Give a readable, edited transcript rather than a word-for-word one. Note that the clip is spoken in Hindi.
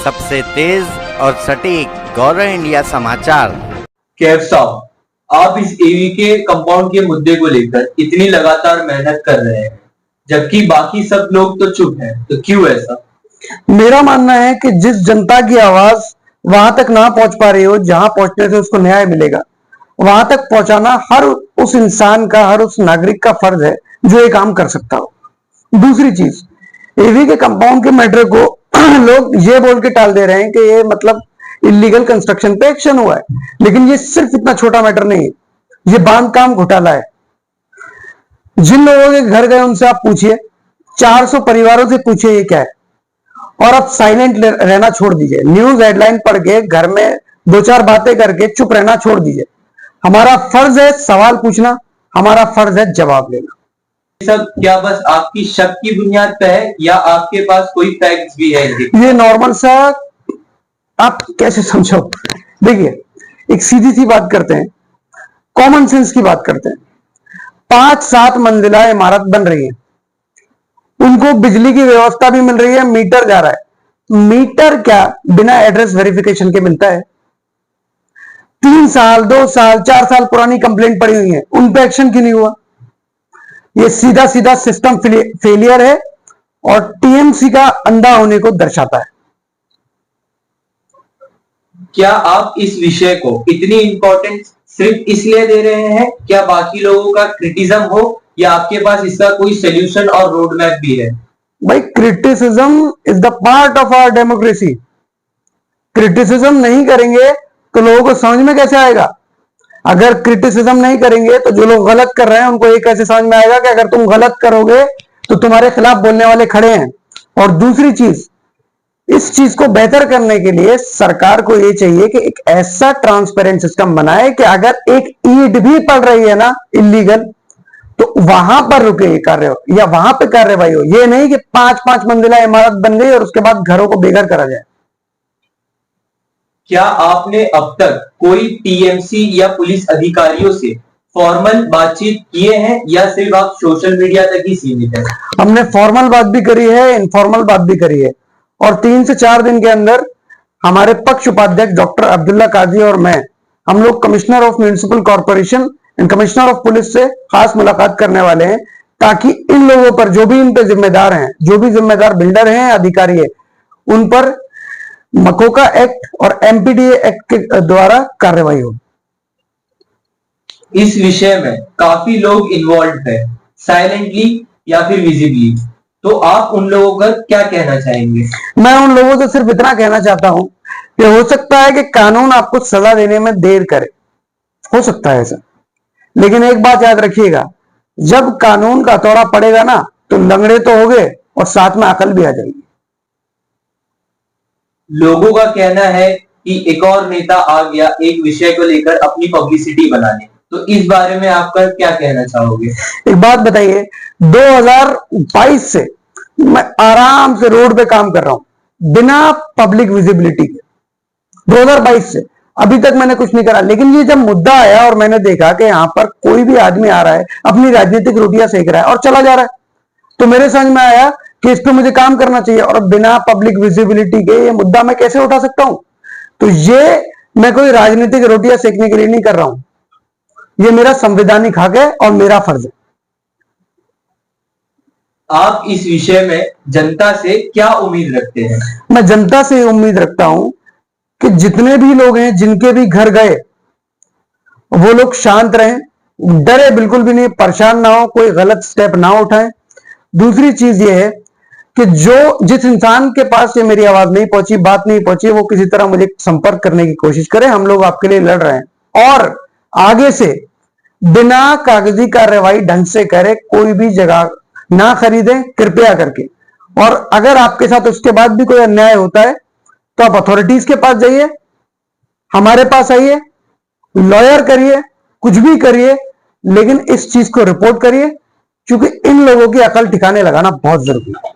सबसे तेज और सटीक गौरव इंडिया समाचार। कैफ साहब, आप इस एवी के कंपाउंड के मुद्दे को लेकर इतनी लगातार मेहनत कर रहे हैं, जबकि बाकी सब लोग तो चुप हैं, तो क्यों ऐसा? मेरा मानना है कि जिस जनता की आवाज वहां तक ना पहुंच पा रही हो, जहां पहुंचने से उसको न्याय मिलेगा, वहां तक पहुंचाना हर उस इंसान का, हर उस नागरिक का फर्ज है जो ये काम कर सकता हो। दूसरी चीज, एवी के कंपाउंड के मैटर को लोग ये बोल के टाल दे रहे हैं कि ये मतलब इलीगल कंस्ट्रक्शन पे एक्शन हुआ है, लेकिन ये सिर्फ इतना छोटा मैटर नहीं है, ये बांधकाम घोटाला है। जिन लोगों के घर गए उनसे आप पूछिए, 400 परिवारों से पूछिए ये क्या है, और अब साइलेंट रहना छोड़ दीजिए। न्यूज हेडलाइन पढ़ के घर में दो चार बातें करके चुप रहना छोड़ दीजिए। हमारा फर्ज है सवाल पूछना, हमारा फर्ज है जवाब लेना। सब क्या बस आपकी शक की बुनियाद पे है या आपके पास कोई फैक्ट्स भी है? ये नॉर्मल सा आप कैसे समझो? देखिए, एक सीधी सी बात करते हैं, कॉमन सेंस की बात करते हैं। 5-7 मंजिला इमारत बन रही है, उनको बिजली की व्यवस्था भी मिल रही है, मीटर जा रहा है। मीटर क्या बिना एड्रेस वेरिफिकेशन के मिलता है? 3 साल 2 साल 4 साल पुरानी कंप्लेंट पड़ी हुई है, उन पे एक्शन क्यों नहीं हुआ? ये सीधा सीधा सिस्टम फेलियर है और टीएमसी का अंधा होने को दर्शाता है। क्या आप इस विषय को इतनी इंपॉर्टेंस सिर्फ इसलिए दे रहे हैं क्या बाकी लोगों का क्रिटिसिज्म हो, या आपके पास इसका कोई सोल्यूशन और रोड मैप भी है? भाई, criticism is the part of our democracy. Criticism नहीं करेंगे तो लोगों को समझ में कैसे आएगा? अगर क्रिटिसिज्म नहीं करेंगे तो जो लोग गलत कर रहे हैं उनको ये कैसे समझ में आएगा कि अगर तुम गलत करोगे तो तुम्हारे खिलाफ बोलने वाले खड़े हैं। और दूसरी चीज, इस चीज को बेहतर करने के लिए सरकार को ये चाहिए कि एक ऐसा ट्रांसपेरेंट सिस्टम बनाए कि अगर एक ईंट भी पड़ रही है ना इलीगल, तो वहां पर रुके ये कार्य हो या वहां पे कार्रवाई हो। ये नहीं कि 5-5 मंजिला इमारत बन गई और उसके बाद घरों को बेघर करा जाए। क्या आपने अब तक कोई टीएमसी या पुलिस अधिकारियों से फॉर्मल बातचीत किए हैं या सिर्फ आप सोशल मीडिया तक ही सीमित हैं? हमने फॉर्मल बात भी करी है, इनफॉर्मल बात भी करी है, और 3 से 4 दिन के अंदर हमारे पक्ष उपाध्यक्ष डॉक्टर अब्दुल्ला काजी और मैं, हम लोग commissioner of municipal corporation and commissioner of police से खास मुलाकात करने वाले हैं, ताकि इन लोगों पर जो भी इन पे जिम्मेदार हैं, जो भी जिम्मेदार बिल्डर हैं, अधिकारी है, उन पर मकोका एक्ट और एमपीडीए एक्ट के द्वारा कार्रवाई हो। इस विषय में काफी लोग इन्वॉल्व है, साइलेंटली या फिर विजिबली, तो आप उन लोगों का क्या कहना चाहेंगे? मैं उन लोगों से सिर्फ इतना कहना चाहता हूं कि हो सकता है कि कानून आपको सजा देने में देर करे, हो सकता है ऐसा, लेकिन एक बात याद रखिएगा, जब कानून का हथौड़ा पड़ेगा ना तो लंगड़े तो हो गए और साथ में अकल भी आ जाएगी। लोगों का कहना है कि एक और नेता आ गया एक विषय को लेकर अपनी पब्लिसिटी बनाने, तो इस बारे में आपका क्या कहना चाहोगे? एक बात बताइए, 2022 से मैं आराम से रोड पे काम कर रहा हूं बिना पब्लिक विजिबिलिटी के। 2022 से अभी तक मैंने कुछ नहीं करा, लेकिन ये जब मुद्दा आया और मैंने देखा कि यहां पर कोई भी आदमी आ रहा है, अपनी राजनीतिक रोटियां सेक रहा है और चला जा रहा है, तो मेरे समझ में आया कि इस पे मुझे काम करना चाहिए, और बिना पब्लिक विजिबिलिटी के ये मुद्दा मैं कैसे उठा सकता हूं? तो ये मैं कोई राजनीतिक रोटियां सेकने के लिए नहीं कर रहा हूं, ये मेरा संवैधानिक हक है और मेरा फर्ज है। आप इस विषय में जनता से क्या उम्मीद रखते हैं? मैं जनता से उम्मीद रखता हूं कि जितने भी लोग हैं, जिनके भी घर गए, वो लोग शांत रहें, डरे बिल्कुल भी नहीं, परेशान ना हो, कोई गलत स्टेप ना उठाएं। दूसरी चीज ये है कि जिस इंसान के पास ये मेरी आवाज नहीं पहुंची, बात नहीं पहुंची, वो किसी तरह मुझे संपर्क करने की कोशिश करे। हम लोग आपके लिए लड़ रहे हैं और आगे से बिना कागजी कार्रवाई ढंग से करे कोई भी जगह ना खरीदें कृपया करके। और अगर आपके साथ उसके बाद भी कोई अन्याय होता है तो आप अथॉरिटीज के पास जाइए, हमारे पास आइए, लॉयर करिए, कुछ भी करिए, लेकिन इस चीज को रिपोर्ट करिए, क्योंकि इन लोगों की अकल ठिकाने लगाना बहुत जरूरी है।